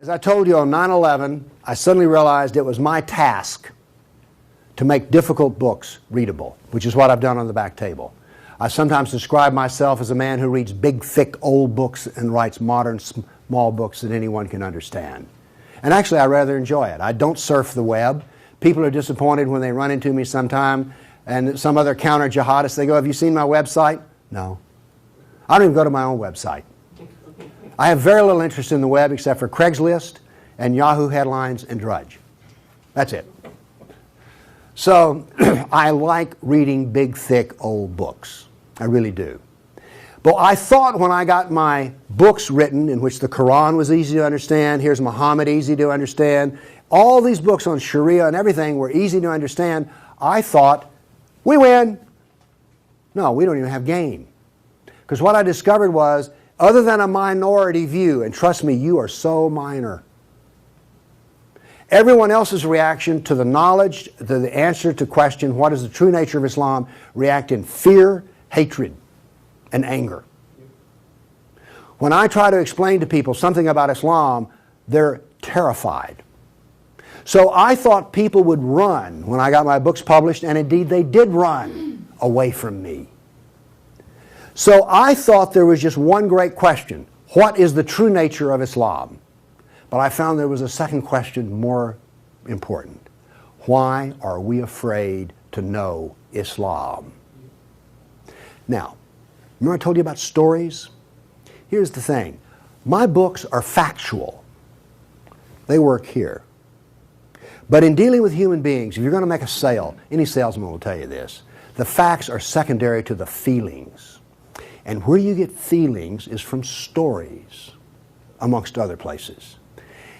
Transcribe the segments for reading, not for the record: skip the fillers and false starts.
As I told you on 9/11, I suddenly realized it was my task to make difficult books readable, which is what I've done on the back table. I sometimes describe myself as a man who reads big, thick, old books and writes modern, small books that anyone can understand. And actually, I rather enjoy it. I don't surf the web. People are disappointed when they run into me sometime and some other counter-jihadist, they go, "Have you seen my website?" No. I don't even go to my own website. I have very little interest in the web except for Craigslist and Yahoo headlines and Drudge. That's it. So I like reading big, thick, old books. I really do. But I thought when I got my books written, in which the Quran was easy to understand, here's Muhammad, easy to understand, all these books on Sharia and everything were easy to understand, I thought, we win. No, we don't even have game. Because what I discovered was, other than a minority view, and trust me, you are so minor, everyone else's reaction to the knowledge, to the answer to question, what is the true nature of Islam, react in fear, hatred, and anger. When I try to explain to people something about Islam, they're terrified. So I thought people would run when I got my books published, and indeed they did run away from me. So I thought there was just one great question. What is the true nature of Islam? But I found there was a second question more important. Why are we afraid to know Islam? Now, remember I told you about stories? Here's the thing. My books are factual. They work here. But in dealing with human beings, if you're going to make a sale, any salesman will tell you this, the facts are secondary to the feelings. And where you get feelings is from stories, amongst other places.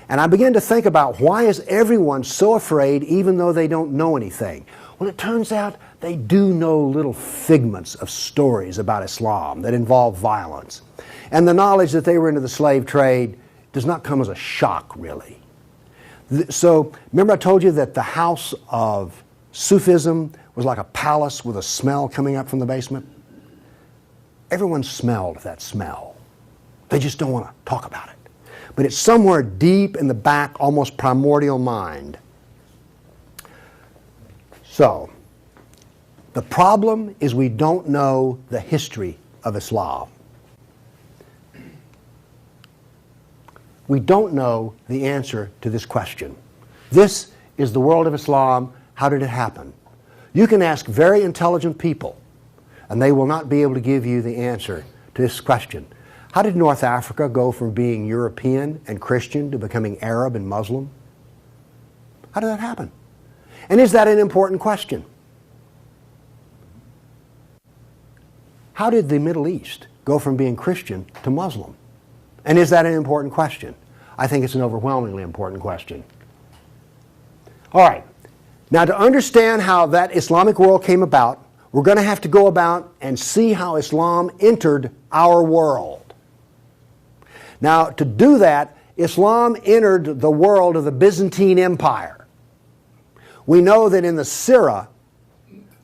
And I began to think about, why is everyone so afraid even though they don't know anything? Well, it turns out they do know little figments of stories about Islam that involve violence. And the knowledge that they were into the slave trade does not come as a shock, really. So, remember I told you that the house of Sufism was like a palace with a smell coming up from the basement? Everyone smelled that smell. They just don't want to talk about it. But it's somewhere deep in the back, almost primordial mind. So, the problem is we don't know the history of Islam. We don't know the answer to this question. This is the world of Islam. How did it happen? You can ask very intelligent people, and they will not be able to give you the answer to this question. How did North Africa go from being European and Christian to becoming Arab and Muslim? How did that happen? And is that an important question? How did the Middle East go from being Christian to Muslim? And is that an important question? I think it's an overwhelmingly important question. All right. Now, to understand how that Islamic world came about, we're going to have to go about and see how Islam entered our world. Now, to do that, Islam entered the world of the Byzantine Empire. We know that in the Sirah,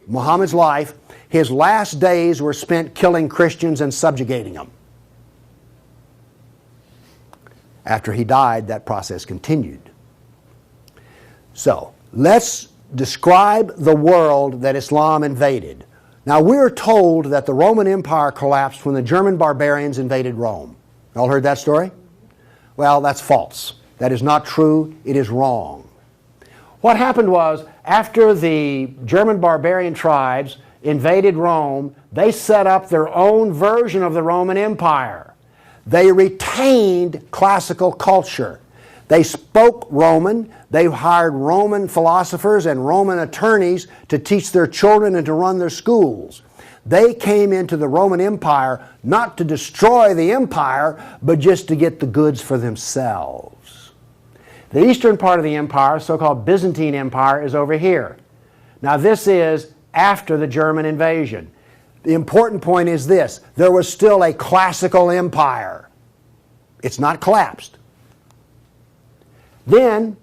Muhammad's life, his last days were spent killing Christians and subjugating them. After he died, that process continued. So, let's describe the world that Islam invaded. Now, we're told that the Roman Empire collapsed when the German barbarians invaded Rome. You all heard that story? Well, that's false. That is not true. It is wrong. What happened was, after the German barbarian tribes invaded Rome, they set up their own version of the Roman Empire. They retained classical culture. They spoke Roman. They hired Roman philosophers and Roman attorneys to teach their children and to run their schools. They came into the Roman Empire not to destroy the empire, but just to get the goods for themselves. The eastern part of the empire, so-called Byzantine Empire, is over here. Now, this is after the German invasion. The important point is this: there was still a classical empire. It's not collapsed. Then,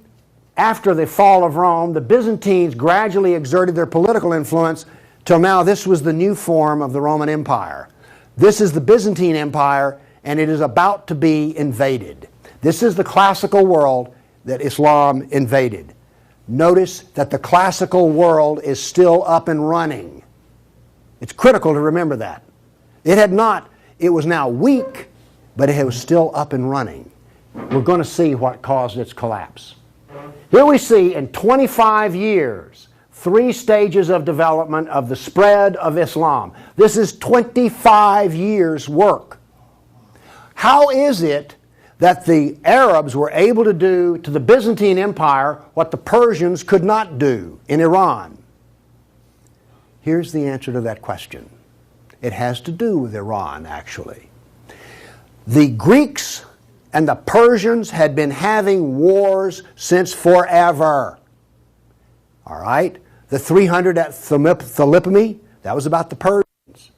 after the fall of Rome, the Byzantines gradually exerted their political influence till now this was the new form of the Roman Empire. This is the Byzantine Empire, and it is about to be invaded. This is the classical world that Islam invaded. Notice that the classical world is still up and running. It's critical to remember that. It was now weak, but it was still up and running. We're going to see what caused its collapse. Here we see in 25 years, 3 stages of development of the spread of Islam. This is 25 years' work. How is it that the Arabs were able to do to the Byzantine Empire what the Persians could not do in Iran? Here's the answer to that question. It has to do with Iran, actually. The Greeks and the Persians had been having wars since forever. All right? The 300 at Thermopylae, that was about the Persians.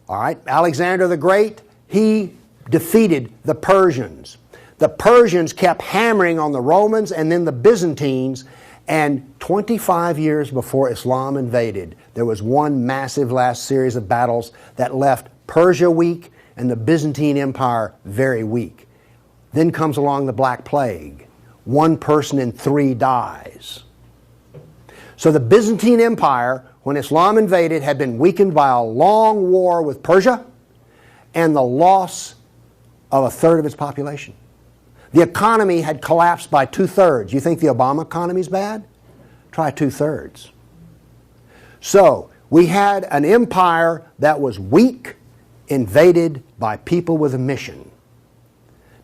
All right? Alexander the Great, he defeated the Persians. The Persians kept hammering on the Romans and then the Byzantines, and 25 years before Islam invaded, there was one massive last series of battles that left Persia weak and the Byzantine Empire very weak. Then comes along the Black Plague. 1 person in 3 dies. So the Byzantine Empire, when Islam invaded, had been weakened by a long war with Persia and the loss of 1/3 of its population. The economy had collapsed by 2/3. You think the Obama economy is bad? Try 2/3. So we had an empire that was weak, invaded by people with a mission.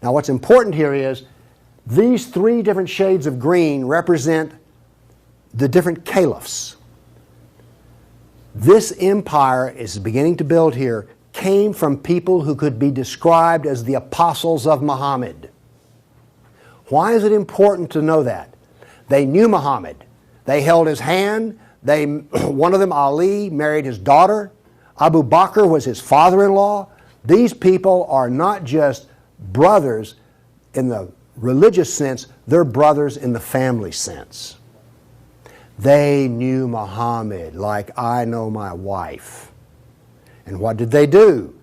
Now what's important here is these 3 different shades of green represent the different caliphs. This empire is beginning to build here came from people who could be described as the apostles of Muhammad. Why is it important to know that? They knew Muhammad. They held his hand. One of them, Ali, married his daughter. Abu Bakr was his father-in-law. These people are not just brothers in the religious sense, they're brothers in the family sense. They knew Muhammad like I know my wife. And what did they do?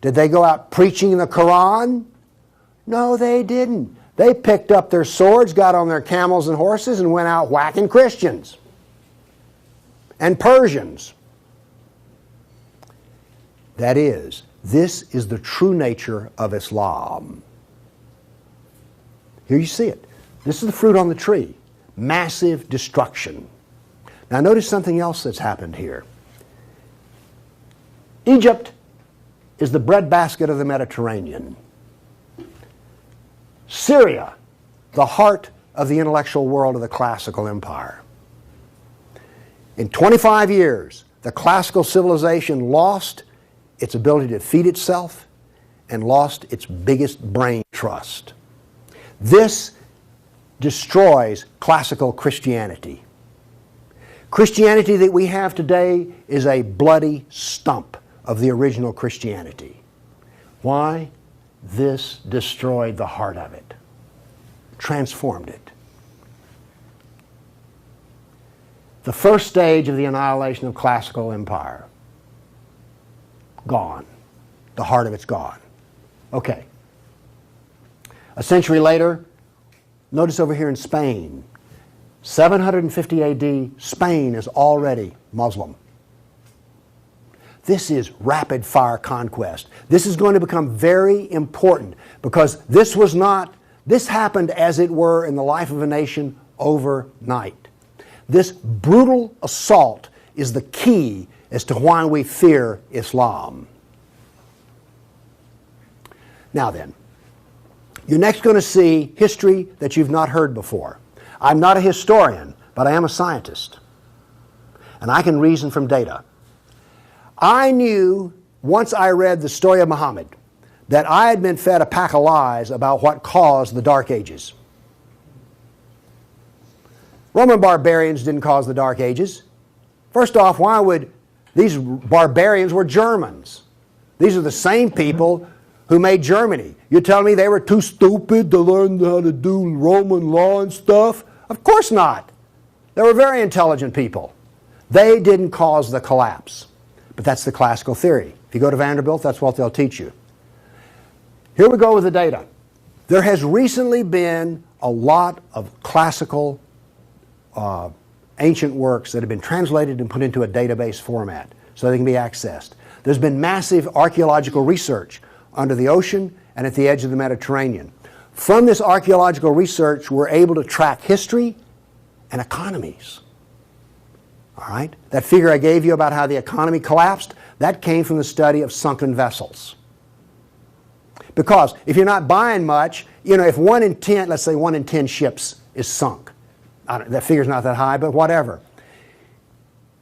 Did they go out preaching the Quran? No, they didn't. They picked up their swords, got on their camels and horses, and went out whacking Christians and Persians. That is, this is the true nature of Islam. Here you see it. This is the fruit on the tree. Massive destruction. Now notice something else that's happened here. Egypt is the breadbasket of the Mediterranean. Syria, the heart of the intellectual world of the classical empire. In 25 years, the classical civilization lost its ability to feed itself and lost its biggest brain trust. This destroys classical Christianity. Christianity that we have today is a bloody stump of the original Christianity. Why? This destroyed the heart of it, transformed it. The first stage of the annihilation of classical empire, gone. The heart of it's gone. Okay. A century later, notice over here in Spain, 750 AD, Spain is already Muslim. This is rapid fire conquest. This is going to become very important because this happened as it were in the life of a nation overnight. This brutal assault is the key as to why we fear Islam. Now then, you're next going to see history that you've not heard before. I'm not a historian, but I am a scientist. And I can reason from data. I knew, once I read the story of Muhammad, that I had been fed a pack of lies about what caused the Dark Ages. Roman barbarians didn't cause the Dark Ages. First off, why would these barbarians were Germans? These are the same people who made Germany. You're telling me they were too stupid to learn how to do Roman law and stuff? Of course not. They were very intelligent people. They didn't cause the collapse. But that's the classical theory. If you go to Vanderbilt, that's what they'll teach you. Here we go with the data. There has recently been a lot of classical ancient works that have been translated and put into a database format so they can be accessed. There's been massive archaeological research under the ocean and at the edge of the Mediterranean. From this archaeological research, we're able to track history and economies. All right? That figure I gave you about how the economy collapsed, that came from the study of sunken vessels. Because if you're not buying much, if 1 in 10, let's say 1 in 10 ships is sunk, that figure's not that high, but whatever.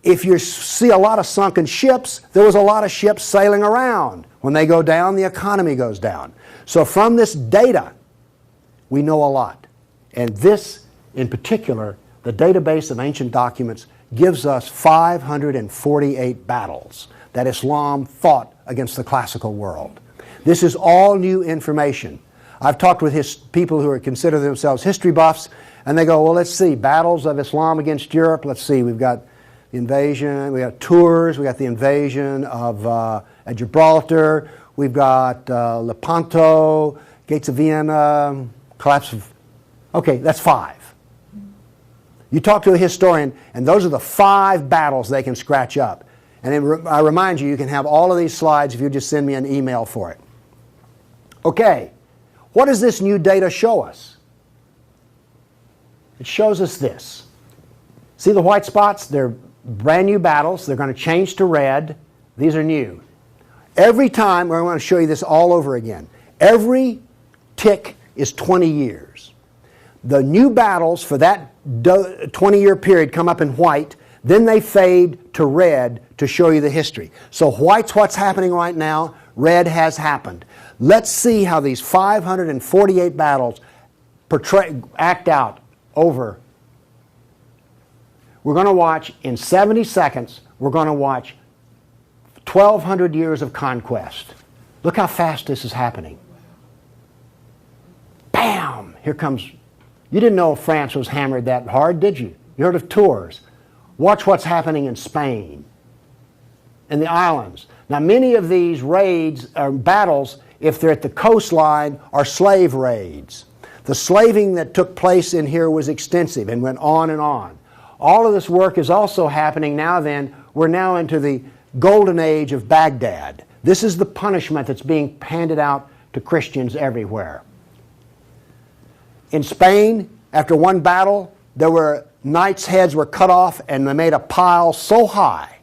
If you see a lot of sunken ships, there was a lot of ships sailing around. When they go down, the economy goes down. So from this data, we know a lot. And this, in particular, the database of ancient documents, gives us 548 battles that Islam fought against the classical world. This is all new information. I've talked with people who consider themselves history buffs, and they go, well, let's see, battles of Islam against Europe. Let's see, we've got the invasion, we got Tours, we got the invasion of at Gibraltar, we've got Lepanto, Gates of Vienna, collapse of... Okay, that's 5. You talk to a historian, and those are the 5 battles they can scratch up. And then I remind you, you can have all of these slides if you just send me an email for it. Okay, what does this new data show us? It shows us this. See the white spots? They're brand new battles. They're going to change to red. These are new. Every time, we're going to show you this all over again. Every tick is 20 years. The new battles for that 20-year period come up in white. Then they fade to red to show you the history. So white's what's happening right now. Red has happened. Let's see how these 548 battles act out over. We're going to watch, in 70 seconds, we're going to watch 1,200 years of conquest. Look how fast this is happening. Bam! Here comes... You didn't know France was hammered that hard, did you? You heard of Tours. Watch what's happening in Spain, in the islands. Now, many of these raids or battles, if they're at the coastline, are slave raids. The slaving that took place in here was extensive and went on and on. All of this work is also happening now then. We're now into the golden age of Baghdad. This is the punishment that's being handed out to Christians everywhere. In Spain, after one battle, there were knights' heads were cut off and they made a pile so high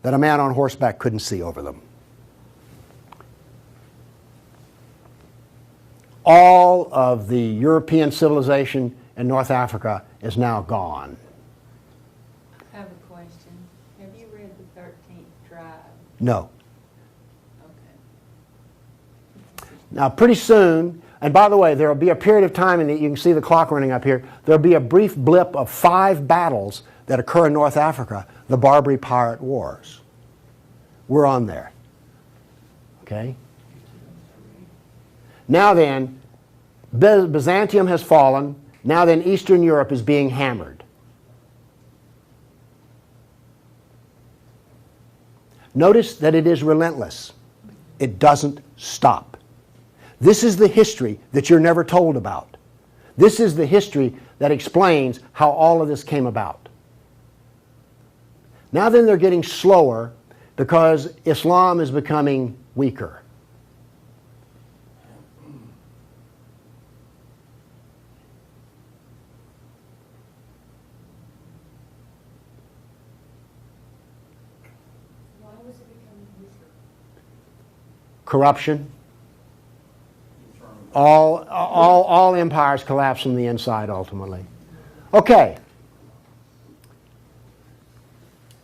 that a man on horseback couldn't see over them. All of the European civilization in North Africa is now gone. I have a question. Have you read the 13th Tribe? No. Okay. Now, pretty soon, and by the way, there will be a period of time, and you can see the clock running up here, there will be a brief blip of 5 battles that occur in North Africa, the Barbary Pirate Wars. We're on there. Okay? Now then, Byzantium has fallen. Now then, Eastern Europe is being hammered. Notice that it is relentless. It doesn't stop. This is the history that you're never told about. This is the history that explains how all of this came about. Now then, they're getting slower because Islam is becoming weaker. Why was it becoming weaker? Corruption. All empires collapse from the inside ultimately. Okay.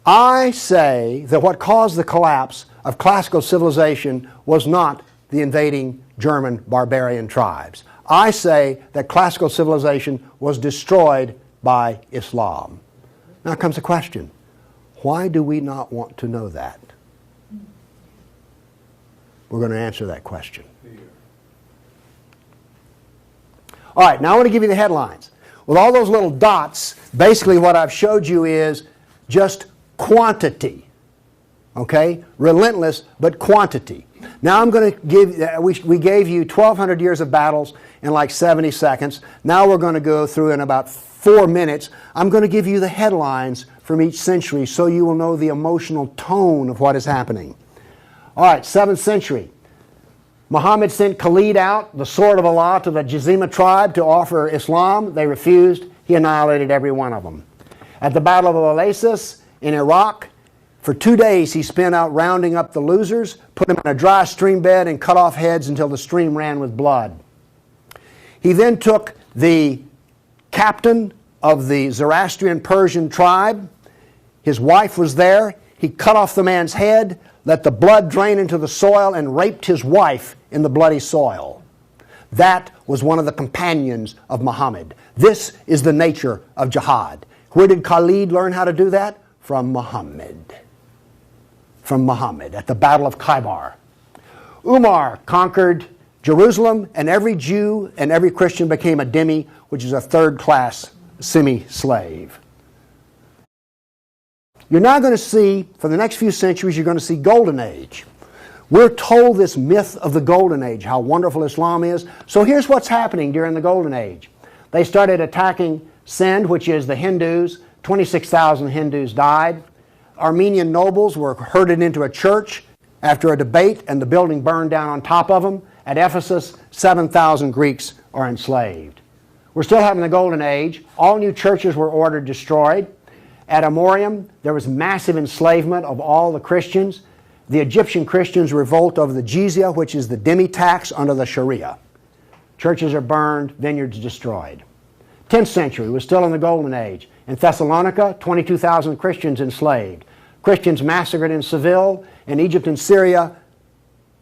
I say that what caused the collapse of classical civilization was not the invading German barbarian tribes. I say that classical civilization was destroyed by Islam. Now comes the question, why do we not want to know that? We're going to answer that question. All right, now I want to give you the headlines. With all those little dots, basically what I've showed you is just quantity. Okay? Relentless, but quantity. Now I'm going to give, we gave you 1,200 years of battles in like 70 seconds. Now we're going to go through in about 4 minutes. I'm going to give you the headlines from each century so you will know the emotional tone of what is happening. All right, 7th century. Muhammad sent Khalid out, the sword of Allah, to the Jazima tribe to offer Islam. They refused. He annihilated every one of them. At the Battle of Oasis in Iraq, for 2 days he spent out rounding up the losers, put them in a dry stream bed and cut off heads until the stream ran with blood. He then took the captain of the Zoroastrian Persian tribe. His wife was there. He cut off the man's head, let the blood drain into the soil, and raped his wife in the bloody soil. That was one of the companions of Muhammad. This is the nature of jihad. Where did Khalid learn how to do that? From Muhammad. From Muhammad at the Battle of Khaybar. Umar conquered Jerusalem, and every Jew and every Christian became a dhimmi, which is a third-class semi-slave. You're now going to see, for the next few centuries, you're going to see Golden Age. We're told this myth of the Golden Age, how wonderful Islam is. So here's what's happening during the Golden Age. They started attacking Sind, which is the Hindus. 26,000 Hindus died. Armenian nobles were herded into a church after a debate, and the building burned down on top of them. At Ephesus, 7,000 Greeks are enslaved. We're still having the Golden Age. All new churches were ordered destroyed. At Amorium, there was massive enslavement of all the Christians. The Egyptian Christians revolt over the jizya, which is the dhimmi tax under the Sharia. Churches are burned, vineyards destroyed. 10th century was still in the Golden Age. In Thessalonica, 22,000 Christians enslaved. Christians massacred in Seville. In Egypt and Syria,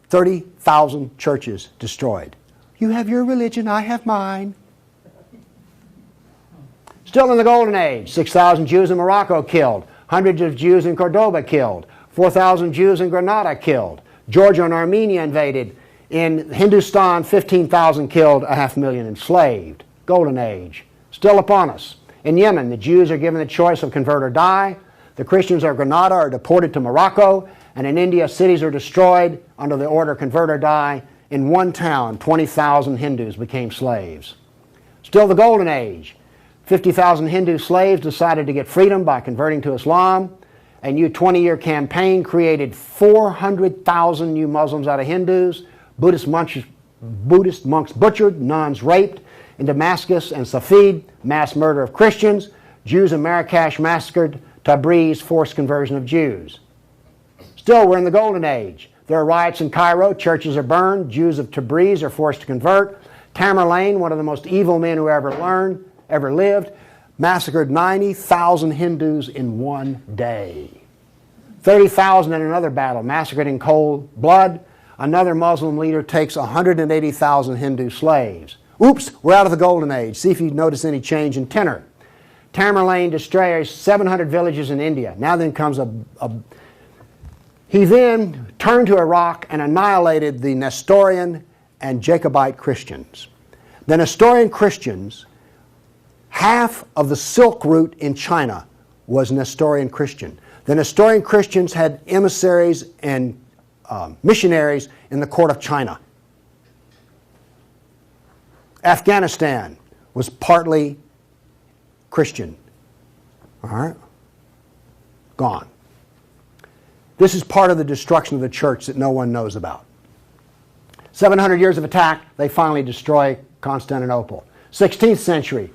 30,000 churches destroyed. You have your religion, I have mine. Still in the Golden Age, 6,000 Jews in Morocco killed. Hundreds of Jews in Cordoba killed. 4,000 Jews in Granada killed. Georgia and Armenia invaded. In Hindustan, 15,000 killed, 500,000 enslaved. Golden Age. Still upon us. In Yemen, the Jews are given the choice of convert or die. The Christians of Granada are deported to Morocco. And in India, cities are destroyed under the order convert or die. In one town, 20,000 Hindus became slaves. Still the Golden Age. 50,000 Hindu slaves decided to get freedom by converting to Islam. A new 20-year campaign created 400,000 new Muslims out of Hindus. Buddhist monks butchered, nuns raped. In Damascus and Safed, mass murder of Christians. Jews in Marrakesh massacred. Tabriz, forced conversion of Jews. Still, we're in the Golden Age. There are riots in Cairo. Churches are burned. Jews of Tabriz are forced to convert. Tamerlane, one of the most evil men who ever lived, massacred 90,000 Hindus in one day. 30,000 in another battle, massacred in cold blood. Another Muslim leader takes 180,000 Hindu slaves. Oops, we're out of the Golden Age. See if you notice any change in tenor. Tamerlane destroys 700 villages in India. Now then comes He then turned to Iraq and annihilated the Nestorian and Jacobite Christians. The Nestorian Christians, half of the Silk Route in China was Nestorian Christian. The Nestorian Christians had emissaries and missionaries in the court of China. Afghanistan was partly Christian. All right? Gone. This is part of the destruction of the church that no one knows about. 700 years of attack, they finally destroy Constantinople. 16th century,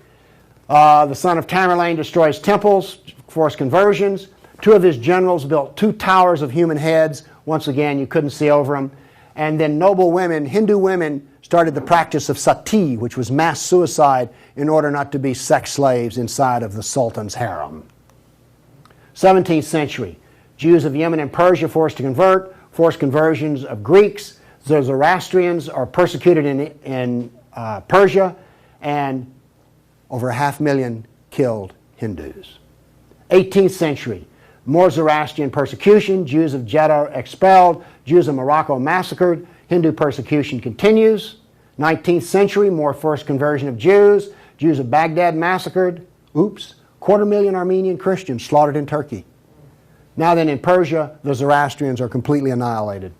the son of Tamerlane destroys temples, forced conversions. 2 of his generals built 2 towers of human heads. Once again, you couldn't see over them. And then noble women, Hindu women, started the practice of sati, which was mass suicide in order not to be sex slaves inside of the Sultan's harem. 17th century, Jews of Yemen and Persia forced to convert, forced conversions of Greeks. The Zoroastrians are persecuted in Persia, and over 500,000 killed Hindus. 18th century, more Zoroastrian persecution, Jews of Jeddah expelled, Jews of Morocco massacred, Hindu persecution continues. 19th century, more forced conversion of Jews, Jews of Baghdad massacred. Oops, 250,000 Armenian Christians slaughtered in Turkey. Now then, in Persia, the Zoroastrians are completely annihilated.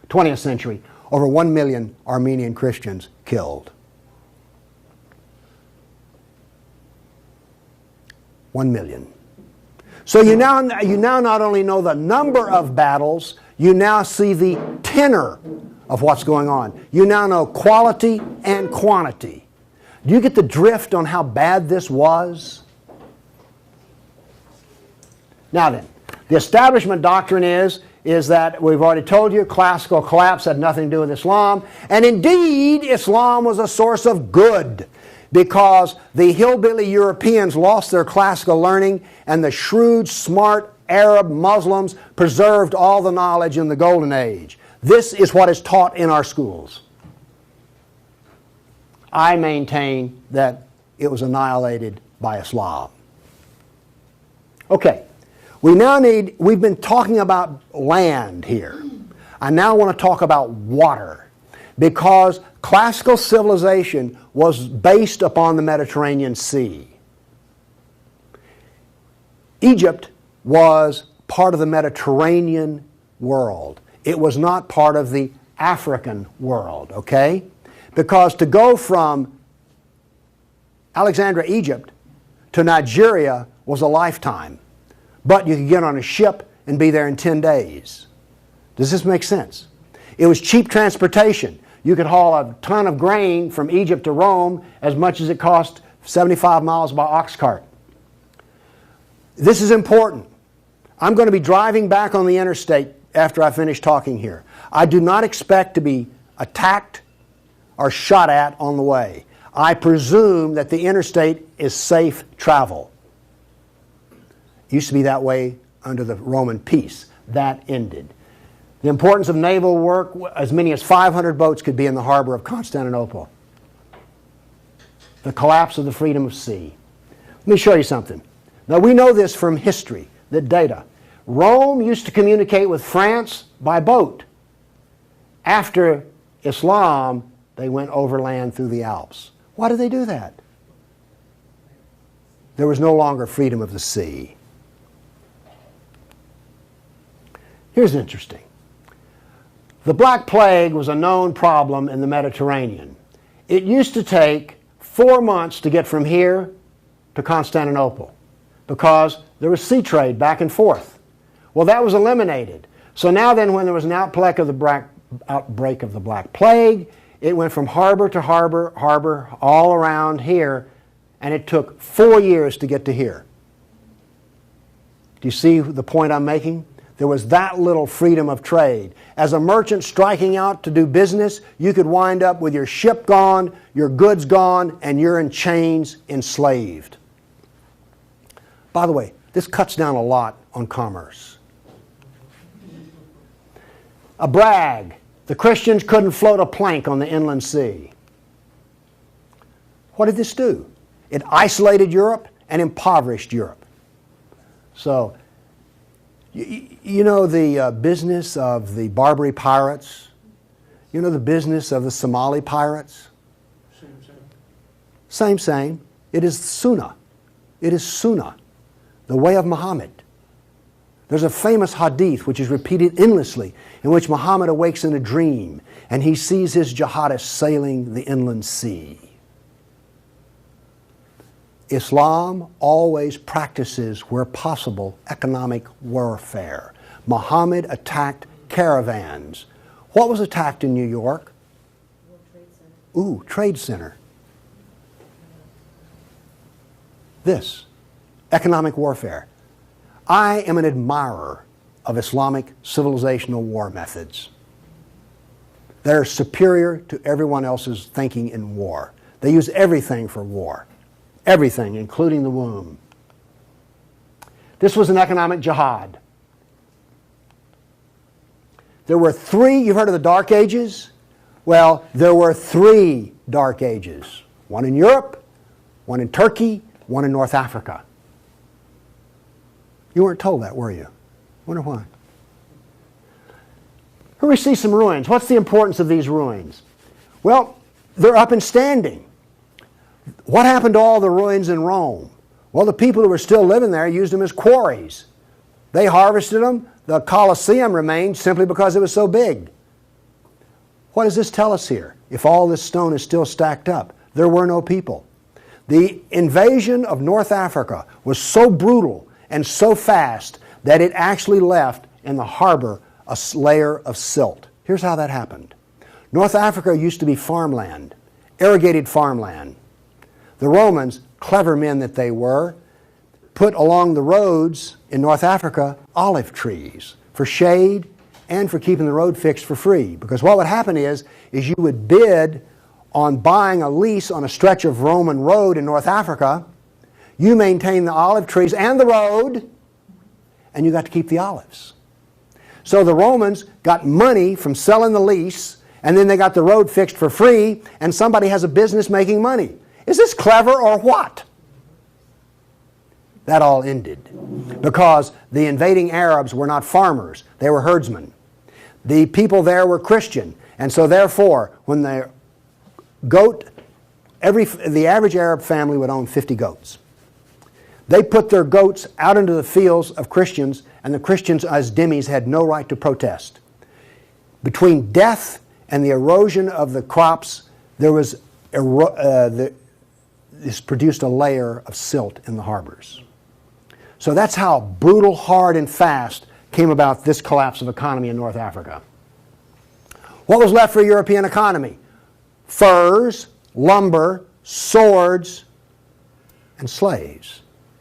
20th century, over 1 million Armenian Christians killed. 1 million. So you now not only know the number of battles, you now see the tenor of what's going on. You now know quality and quantity. Do you get the drift on how bad this was? Now then, the establishment doctrine is that we've already told you classical collapse had nothing to do with Islam. And indeed, Islam was a source of good because the hillbilly Europeans lost their classical learning and the shrewd, smart Arab Muslims preserved all the knowledge in the Golden Age. This is what is taught in our schools. I maintain that it was annihilated by Islam. Okay. We've been talking about land here. I now want to talk about water because classical civilization was based upon the Mediterranean Sea. Egypt was part of the Mediterranean world. It was not part of the African world, okay? Because to go from Alexandria, Egypt to Nigeria was a lifetime. But you could get on a ship and be there in 10 days. Does this make sense? It was cheap transportation. You could haul a ton of grain from Egypt to Rome as much as it cost 75 miles by ox cart. This is important. I'm going to be driving back on the interstate after I finish talking here. I do not expect to be attacked or shot at on the way. I presume that the interstate is safe travel. It used to be that way under the Roman peace. That ended. The importance of naval work, as many as 500 boats could be in the harbor of Constantinople. The collapse of the freedom of sea. Let me show you something. Now we know this from history, the data. Rome used to communicate with France by boat. After Islam, they went overland through the Alps. Why did they do that? There was no longer freedom of the sea. Here's interesting. The Black Plague was a known problem in the Mediterranean. It used to take 4 months to get from here to Constantinople because there was sea trade back and forth. Well, that was eliminated. So now then, when there was an outbreak of the Black Plague, it went from harbor to harbor, all around here, and it took 4 years to get to here. Do you see the point I'm making? There was that little freedom of trade. As a merchant striking out to do business, you could wind up with your ship gone, your goods gone, and you're in chains, enslaved. By the way, this cuts down a lot on commerce. A brag. The Christians couldn't float a plank on the inland sea. What did this do? It isolated Europe and impoverished Europe. So, you know the business of the Barbary pirates? You know the business of the Somali pirates? Same. It is Sunnah. It is Sunnah, the way of Muhammad. There's a famous hadith which is repeated endlessly in which Muhammad awakes in a dream and he sees his jihadists sailing the inland sea. Islam always practices, where possible, economic warfare. Muhammad attacked caravans. What was attacked in New York? World Trade Center. Ooh, Trade Center. This, economic warfare. I am an admirer of Islamic civilizational war methods. They're superior to everyone else's thinking in war. They use everything for war. Everything, including the womb. This was an economic jihad. There were three, you've heard of the Dark Ages? Well, there were 3 Dark Ages. One in Europe, one in Turkey, one in North Africa. You weren't told that, were you? Wonder why. Here we see some ruins. What's the importance of these ruins? Well, they're up and standing. What happened to all the ruins in Rome? Well, the people who were still living there used them as quarries. They harvested them. The Colosseum remained simply because it was so big. What does this tell us here? If all this stone is still stacked up, there were no people. The invasion of North Africa was so brutal and so fast that it actually left in the harbor a layer of silt. Here's how that happened. North Africa used to be farmland, irrigated farmland. The Romans, clever men that they were, put along the roads in North Africa olive trees for shade and for keeping the road fixed for free. Because what would happen is you would bid on buying a lease on a stretch of Roman road in North Africa. You maintain the olive trees and the road, and you got to keep the olives. So the Romans got money from selling the lease, and then they got the road fixed for free, and somebody has a business making money. Is this clever or what? That all ended because the invading Arabs were not farmers, they were herdsmen. The people there were Christian, and so therefore, when the average Arab family would own 50 goats. They put their goats out into the fields of Christians, and the Christians as dhimmis had no right to protest. Between death and the erosion of the crops, there was this produced a layer of silt in the harbors. So that's how brutal, hard, and fast came about this collapse of economy in North Africa. What was left for a European economy? Furs, lumber, swords, and slaves.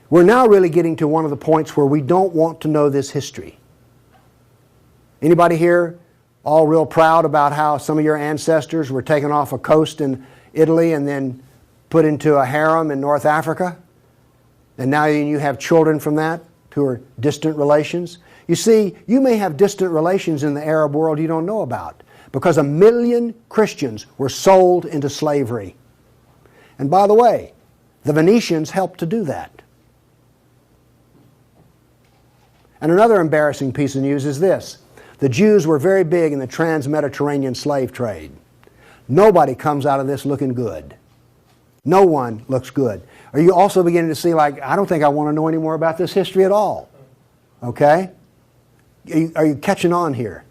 We're now really getting to one of the points where we don't want to know this history. Anybody here all real proud about how some of your ancestors were taken off a coast in Italy and then put into a harem in North Africa? And now you have children from that who are distant relations. You see, you may have distant relations in the Arab world you don't know about because 1 million Christians were sold into slavery. And by the way, the Venetians helped to do that. And another embarrassing piece of news is this. The Jews were very big in the trans-Mediterranean slave trade. Nobody comes out of this looking good. No one looks good. Are you also beginning to see, like, I don't think I want to know any more about this history at all? Okay? Are you catching on here?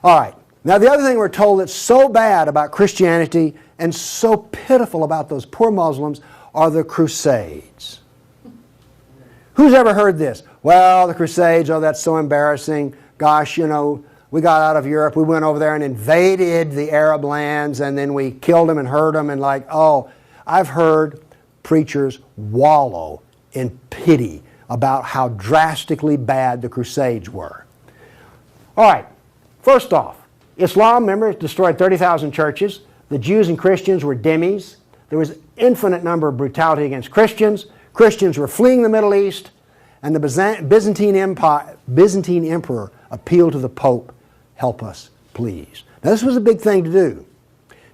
All right. Now, the other thing we're told that's so bad about Christianity and so pitiful about those poor Muslims are the Crusades. Who's ever heard this? Well, the Crusades, oh, that's so embarrassing. Gosh, you know, we got out of Europe, we went over there and invaded the Arab lands, and then we killed them and hurt them, and like, oh, I've heard preachers wallow in pity about how drastically bad the Crusades were. All right, first off, Islam, remember, destroyed 30,000 churches. The Jews and Christians were dhimmis. There was infinite number of brutality against Christians. Christians were fleeing the Middle East, and the Byzantine emperor appealed to the Pope, help us, please. Now, this was a big thing to do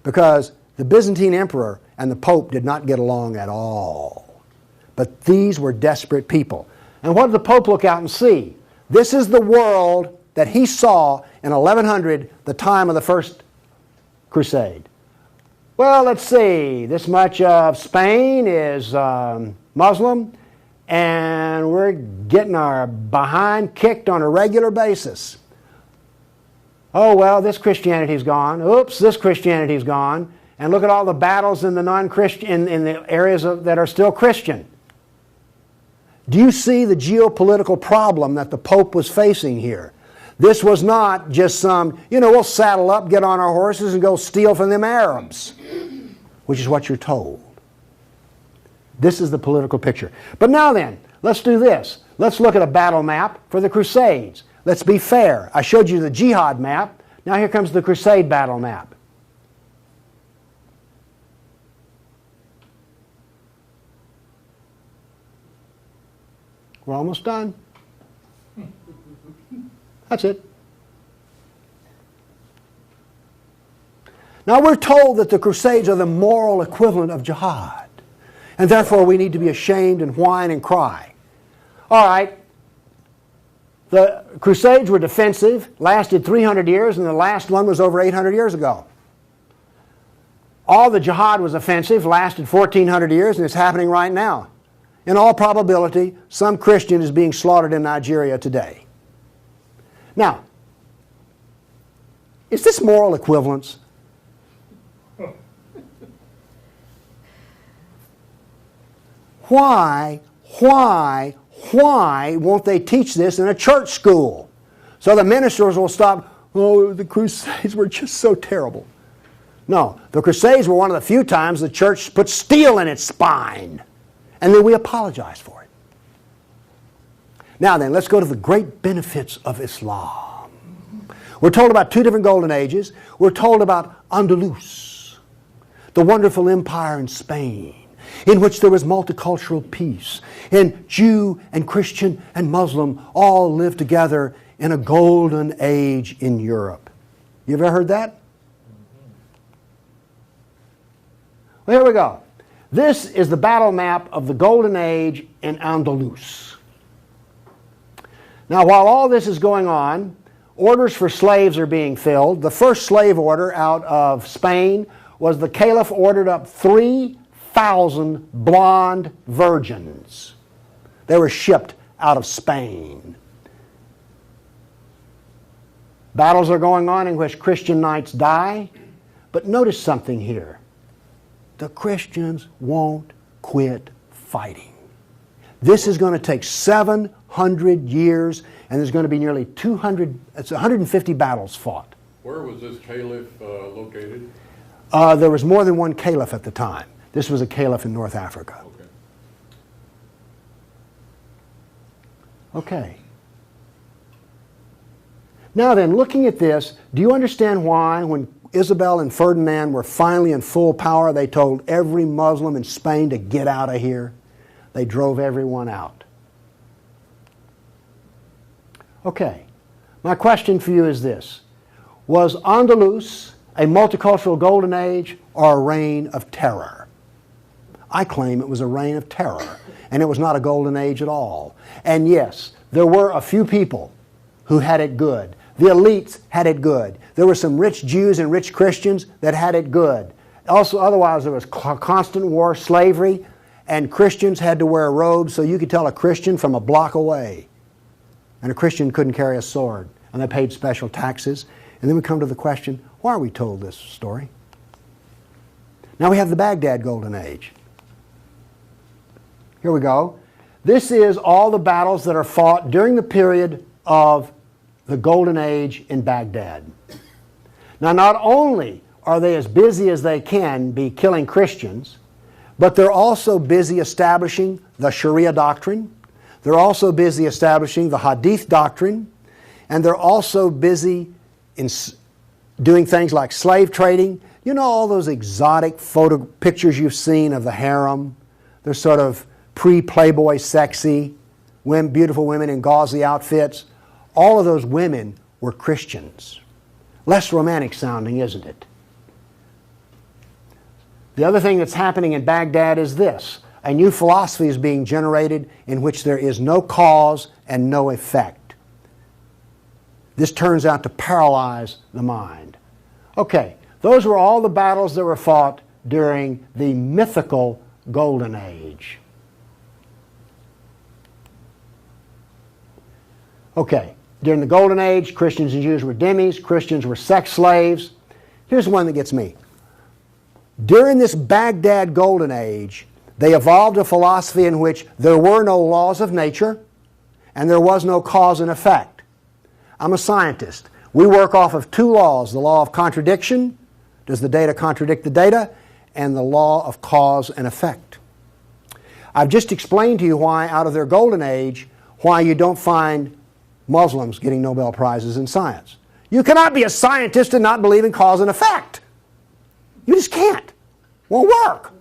because the Byzantine emperor and the Pope did not get along at all. But these were desperate people. And what did the Pope look out and see? This is the world that he saw in 1100, the time of the First Crusade. Well, let's see. This much of Spain is Muslim, and we're getting our behind kicked on a regular basis. Oh, well, this Christianity's gone. Oops, this Christianity's gone. And look at all the battles in the non-Christian, in the areas that are still Christian. Do you see the geopolitical problem that the Pope was facing here? This was not just some, we'll saddle up, get on our horses, and go steal from them Arabs, which is what you're told. This is the political picture. But now then, let's do this. Let's look at a battle map for the Crusades. Let's be fair. I showed you the jihad map. Now here comes the Crusade battle map. We're almost done. That's it. Now we're told that the Crusades are the moral equivalent of jihad. And therefore we need to be ashamed and whine and cry. All right. The Crusades were defensive, lasted 300 years, and the last one was over 800 years ago. All the jihad was offensive, lasted 1,400 years, and it's happening right now. in all probability, some Christian is being slaughtered in Nigeria today. Now, is this moral equivalence? Why won't they teach this in a church school? So the ministers will stop, oh, the Crusades were just so terrible. No, the Crusades were one of the few times the church put steel in its spine. And then we apologize for it. Now then, let's go to the great benefits of Islam. We're told about two different golden ages. We're told about Andalus, the wonderful empire in Spain, in which there was multicultural peace, and Jew and Christian and Muslim all lived together in a golden age in Europe. You ever heard that? Well, here we go. This is the battle map of the golden age in Andalus. Now, while all this is going on, orders for slaves are being filled. The first slave order out of Spain was the Caliph ordered up 3,000 blonde virgins. They were shipped out of Spain. Battles are going on in which Christian knights die. But notice something here. The Christians won't quit fighting. This is going to take 700 years, and there's going to be nearly 150 battles fought. Where was this caliph located? There was more than one caliph at the time. This was a caliph in North Africa. Okay. Now then, looking at this, do you understand why when Isabel and Ferdinand were finally in full power, they told every Muslim in Spain to get out of here? They drove everyone out. Okay. My question for you is this. Was Andalus a multicultural golden age or a reign of terror? I claim it was a reign of terror, and it was not a golden age at all. And yes, there were a few people who had it good. The elites had it good. There were some rich Jews and rich Christians that had it good. Also, otherwise, there was constant war, slavery, and Christians had to wear robes so you could tell a Christian from a block away. And a Christian couldn't carry a sword, and they paid special taxes. And then we come to the question, why are we told this story? Now we have the Baghdad Golden Age. Here we go. This is all the battles that are fought during the period of the Golden Age in Baghdad. Now, not only are they as busy as they can be killing Christians, but they're also busy establishing the Sharia doctrine. They're also busy establishing the Hadith doctrine. And they're also busy in doing things like slave trading. You know all those exotic photo pictures you've seen of the harem? They're sort of pre-Playboy sexy, beautiful women in gauzy outfits. All of those women were Christians. Less romantic sounding, isn't it? The other thing that's happening in Baghdad is this. A new philosophy is being generated in which there is no cause and no effect. This turns out to paralyze the mind. Okay, those were all the battles that were fought during the mythical Golden Age. Okay, during the Golden Age, Christians and Jews were dhimmis, Christians were sex slaves. Here's one that gets me. During this Baghdad Golden Age, they evolved a philosophy in which there were no laws of nature and there was no cause and effect. I'm a scientist. We work off of two laws, the law of contradiction, does the data contradict the data, and the law of cause and effect. I've just explained to you why, out of their Golden Age, why you don't find Muslims getting Nobel Prizes in science. You cannot be a scientist and not believe in cause and effect. You just can't. Won't work.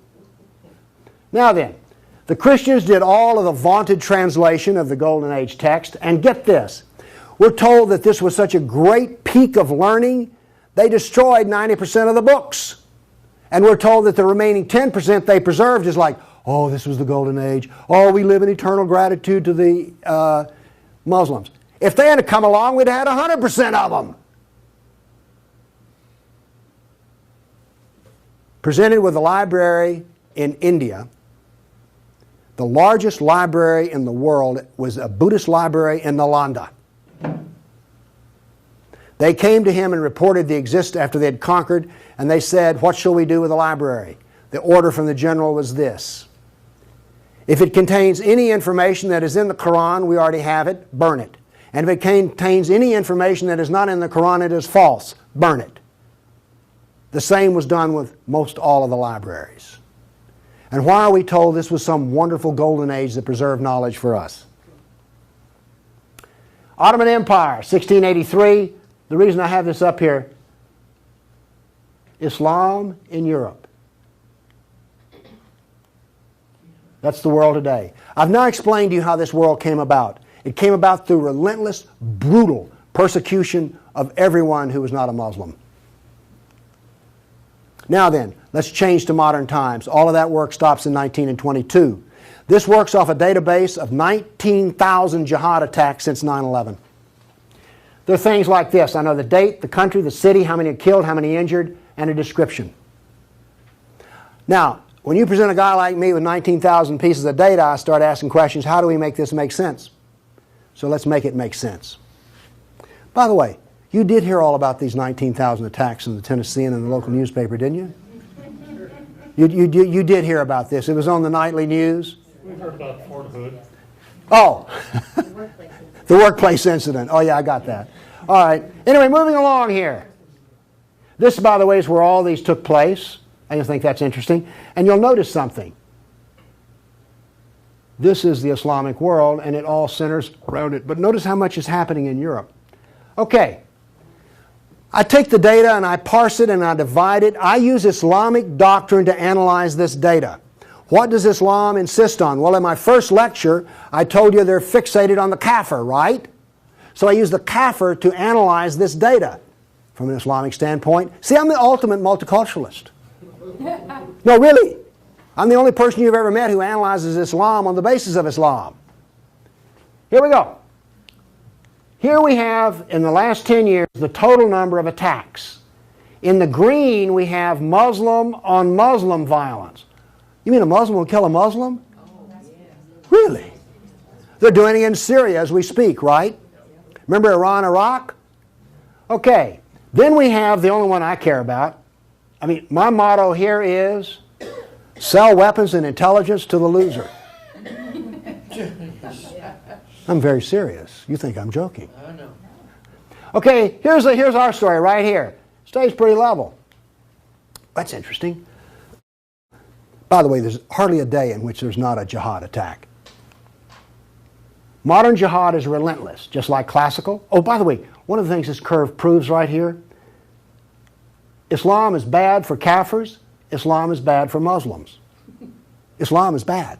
Now then, the Christians did all of the vaunted translation of the Golden Age text, and get this. We're told that this was such a great peak of learning, they destroyed 90% of the books. And we're told that the remaining 10% they preserved is like, oh, this was the Golden Age. Oh, we live in eternal gratitude to the Muslims. If they had come along, we'd have had 100% of them. Presented with a library in India, The largest library in the world was a Buddhist library in Nalanda. They came to him and reported the existence after they had conquered, and they said, what shall we do with the library? The order from the general was this: if it contains any information that is in the Quran, we already have it, burn it. And if it contains any information that is not in the Quran, it is false, burn it. The same was done with most all of the libraries. And why are we told this was some wonderful golden age that preserved knowledge for us? Ottoman Empire, 1683. The reason I have this up here, Islam in Europe. That's the world today. I've now explained to you how this world came about. It came about through relentless, brutal persecution of everyone who was not a Muslim. Now then, let's change to modern times. All of that work stops in 1922. This works off a database of 19,000 jihad attacks since 9/11. There are things like this. I know the date, the country, the city, how many are killed, how many injured, and a description. Now, when you present a guy like me with 19,000 pieces of data, I start asking questions. How do we make this make sense? So let's make it make sense. By the way, you did hear all about these 19,000 attacks in the Tennessean and the local newspaper, didn't you? You did hear about this. It was on the nightly news. We've heard about Fort Hood. Oh, the workplace incident. Oh yeah, I got that. All right. Anyway, moving along here. This, by the way, is where all these took place. I just think that's interesting. And you'll notice something. This is the Islamic world, and it all centers around it. But notice how much is happening in Europe. Okay. I take the data and I parse it and I divide it. I use Islamic doctrine to analyze this data. What does Islam insist on? Well, in my first lecture, I told you they're fixated on the kafir, right? So I use the kafir to analyze this data from an Islamic standpoint. See, I'm the ultimate multiculturalist. No, really. I'm the only person you've ever met who analyzes Islam on the basis of Islam. Here we go. Here we have, in the last 10 years, the total number of attacks. In the green, we have Muslim on Muslim violence. You mean a Muslim will kill a Muslim? Really? They're doing it in Syria as we speak, right? Remember Iran, Iraq? Okay. Then we have the only one I care about. I mean, my motto here is sell weapons and intelligence to the loser. I'm very serious. You think I'm joking. I know. Okay, here's our story right here. Stays pretty level. That's interesting. By the way, there's hardly a day in which there's not a jihad attack. Modern jihad is relentless, just like classical. Oh, by the way, one of the things this curve proves right here, Islam is bad for Kafirs. Islam is bad for Muslims. Islam is bad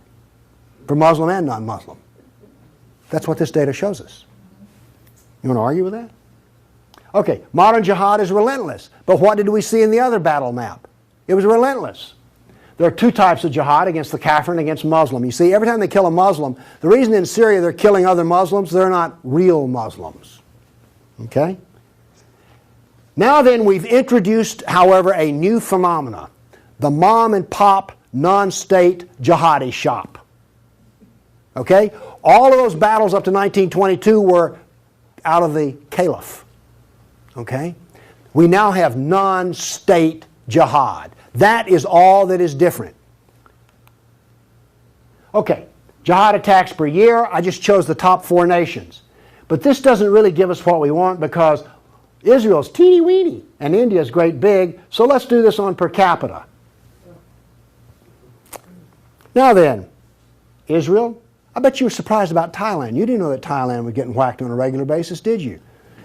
for Muslim and non-Muslim. That's what this data shows us. You want to argue with that? Okay, modern jihad is relentless. But what did we see in the other battle map? It was relentless. There are two types of jihad, against the kafir and against Muslim. You see, every time they kill a Muslim, the reason in Syria they're killing other Muslims, they're not real Muslims. Okay? Now then, we've introduced, however, a new phenomena. The mom and pop non-state jihadi shop. Okay? All of those battles up to 1922 were out of the caliph. Okay? We now have non-state jihad. That is all that is different. Okay, jihad attacks per year. I just chose the top 4 nations. But this doesn't really give us what we want because Israel's teeny-weeny and India's great big, so let's do this on per capita. Now then, Israel, I bet you were surprised about Thailand. You didn't know that Thailand was getting whacked on a regular basis, did you?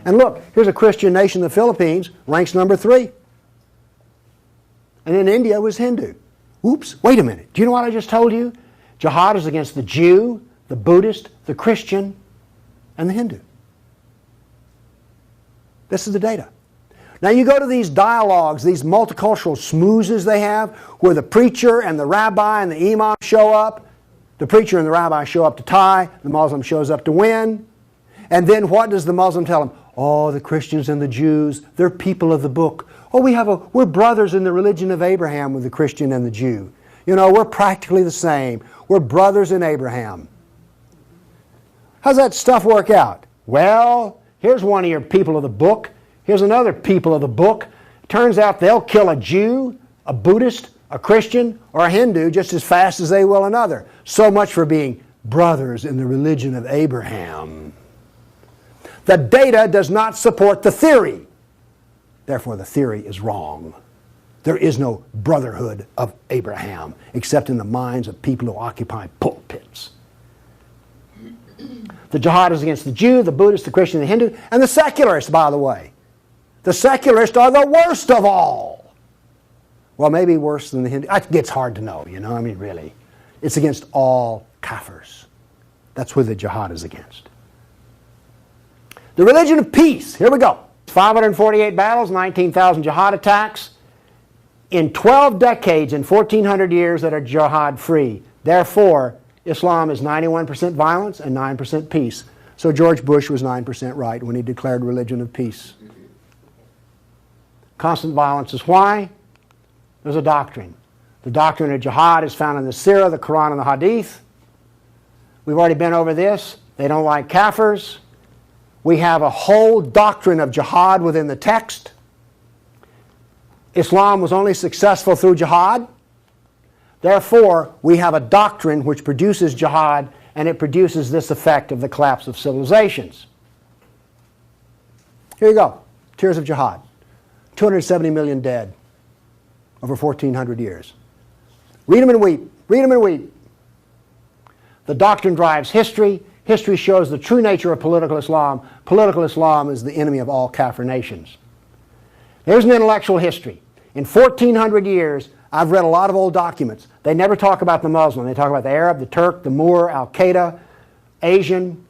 And look, here's a Christian nation, the Philippines, ranks number 3. And then India was Hindu. Oops, wait a minute. Do you know what I just told you? Jihad is against the Jew, the Buddhist, the Christian, and the Hindu. This is the data. Now you go to these dialogues, these multicultural smoozes they have, where the preacher and the rabbi and the imam show up. The preacher and the rabbi show up to tie. The Muslim shows up to win. And then what does the Muslim tell them? Oh, the Christians and the Jews, they're people of the book. Oh, we're brothers in the religion of Abraham with the Christian and the Jew. You know, we're practically the same. We're brothers in Abraham. How's that stuff work out? Well, here's one of your people of the book. Here's another people of the book. Turns out they'll kill a Jew, a Buddhist, a Christian, or a Hindu just as fast as they will another. So much for being brothers in the religion of Abraham. The data does not support the theory. Therefore, the theory is wrong. There is no brotherhood of Abraham except in the minds of people who occupy pulpits. The jihad is against the Jew, the Buddhist, the Christian, the Hindu, and the secularists, by the way. The secularists are the worst of all. Well, maybe worse than the Hindu. It gets hard to know, you know, I mean, really. It's against all kafirs. That's who the jihad is against. The religion of peace. Here we go. 548 battles, 19,000 jihad attacks. In 12 decades and 1,400 years that are jihad-free. Therefore, Islam is 91% violence and 9% peace. So George Bush was 9% right when he declared religion of peace. Constant violence is why? There's a doctrine. The doctrine of jihad is found in the Sirah, the Quran, and the Hadith. We've already been over this. They don't like kafirs. We have a whole doctrine of jihad within the text. Islam was only successful through jihad. Therefore, we have a doctrine which produces jihad, and it produces this effect of the collapse of civilizations. Here you go. Tears of jihad. 270 million dead over 1,400 years. Read them and weep. Read them and weep. The doctrine drives history. History shows the true nature of political Islam. Political Islam is the enemy of all Kafir nations. There's an intellectual history. In 1,400 years, I've read a lot of old documents. They never talk about the Muslim. They talk about the Arab, the Turk, the Moor, Al-Qaeda, Asian,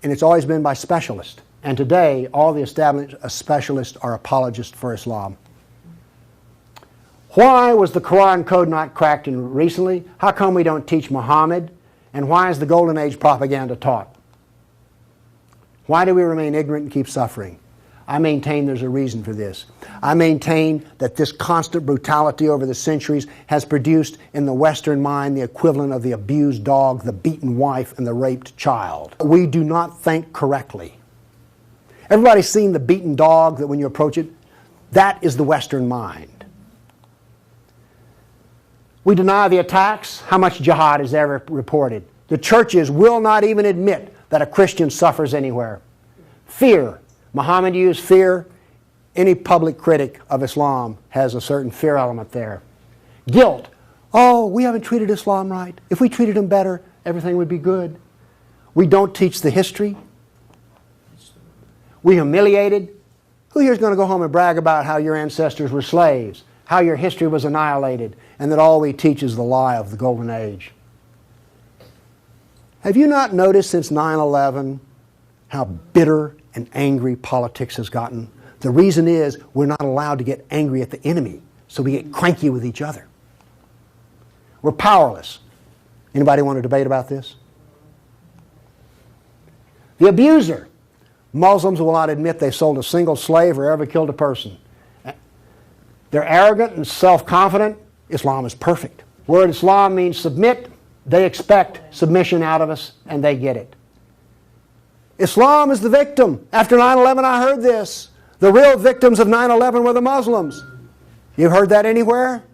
and it's always been by specialists. And today, all the established specialists are apologists for Islam. Why was the Quran code not cracked recently? How come we don't teach Muhammad? And why is the Golden Age propaganda taught? Why do we remain ignorant and keep suffering? I maintain there's a reason for this. I maintain that this constant brutality over the centuries has produced in the Western mind the equivalent of the abused dog, the beaten wife, and the raped child. We do not think correctly. Everybody's seen the beaten dog that when you approach it? That is the Western mind. We deny the attacks. How much jihad is ever reported? The churches will not even admit that a Christian suffers anywhere. Fear. Muhammad used fear. Any public critic of Islam has a certain fear element there. Guilt. Oh, we haven't treated Islam right. If we treated him better, everything would be good. We don't teach the history. We humiliated. Who here is going to go home and brag about how your ancestors were slaves, how your history was annihilated, and that all we teach is the lie of the Golden Age? Have you not noticed since 9/11 how bitter and angry politics has gotten? The reason is we're not allowed to get angry at the enemy, so we get cranky with each other. We're powerless. Anybody want to debate about this? The abuser. Muslims will not admit they sold a single slave or ever killed a person. They're arrogant and self-confident. Islam is perfect. Word Islam means submit. They expect submission out of us, and they get it. Islam is the victim. After 9/11, I heard this. The real victims of 9/11 were the Muslims. You've heard that anywhere?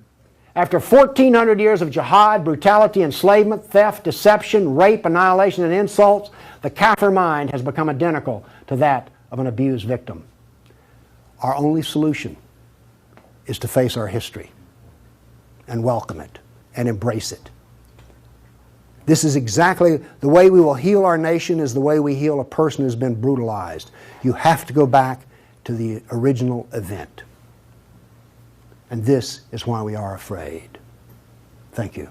After 1,400 years of jihad, brutality, enslavement, theft, deception, rape, annihilation, and insults, the Kafir mind has become identical to that of an abused victim. Our only solution is to face our history and welcome it and embrace it. This is exactly the way we will heal our nation, is the way we heal a person who's been brutalized. You have to go back to the original event. And this is why we are afraid. Thank you.